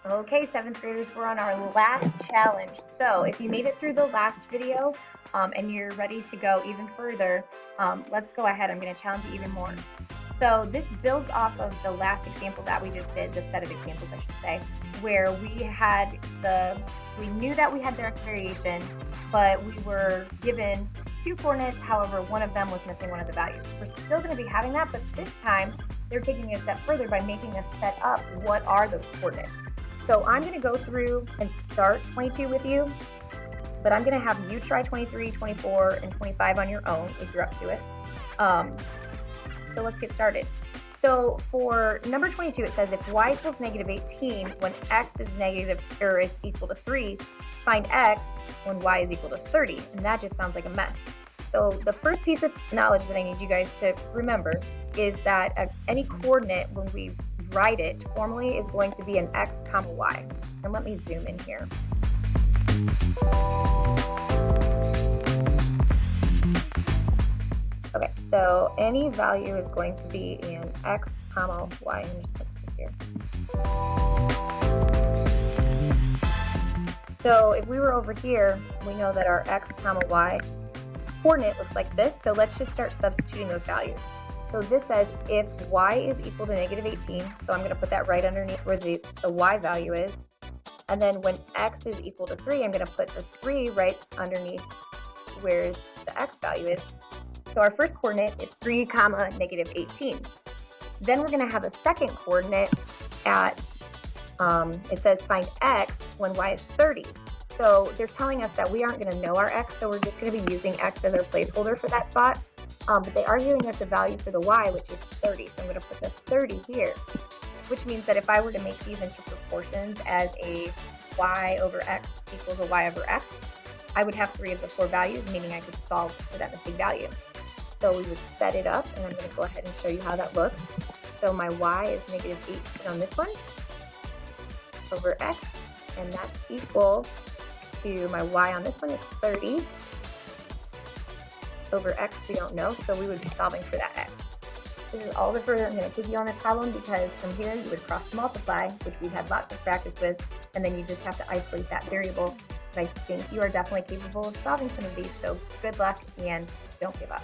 Okay, seventh graders, we're on our last challenge. So if you made it through the last video and you're ready to go even further, let's go ahead. I'm going to challenge you even more. So this builds off of the last example that we just did, the set of examples, I should say, where we knew that we had direct variation, but we were given two coordinates. However, one of them was missing one of the values. We're still going to be having that, but this time they're taking it a step further by making us set up what are those coordinates. So I'm going to go through and start 22 with you, but I'm going to have you try 23, 24, and 25 on your own if you're up to it. So let's get started. So for number 22, it says if y equals negative 18 when x is negative or is equal to 3, find x when y is equal to 30. And that just sounds like a mess. So the first piece of knowledge that I need you guys to remember is that any coordinate when we write it formally is going to be an x comma y. And let me zoom in here. Okay, so any value is going to be in x comma y. I'm just going to put here. So if we were over here, we know that our x comma y coordinate looks like this. So let's just start substituting those values. So this says if y is equal to negative 18, so I'm going to put that right underneath where the y value is. And then when x is equal to 3, I'm going to put the 3 right underneath where the x value is. So our first coordinate is 3 comma negative 18. Then we're going to have a second coordinate at, it says find x when y is 30. So they're telling us that we aren't going to know our x, so we're just going to be using x as our placeholder for that spot. But they are giving us a value for the y, which is 30. So I'm going to put the 30 here, which means that if I were to make these into proportions as a y over x equals a y over x, I would have 3 of the 4 values, meaning I could solve for that missing value. So we would set it up, and I'm going to go ahead and show you how that looks. So my y is negative 18 on this one over x, and that's equal to my y on this one is 30 over x, we don't know, so we would be solving for that x. This is all the further I'm going to take you on this problem because from here you would cross multiply, which we've had lots of practice with, and then you just have to isolate that variable. But I think you are definitely capable of solving some of these, so good luck and don't give up.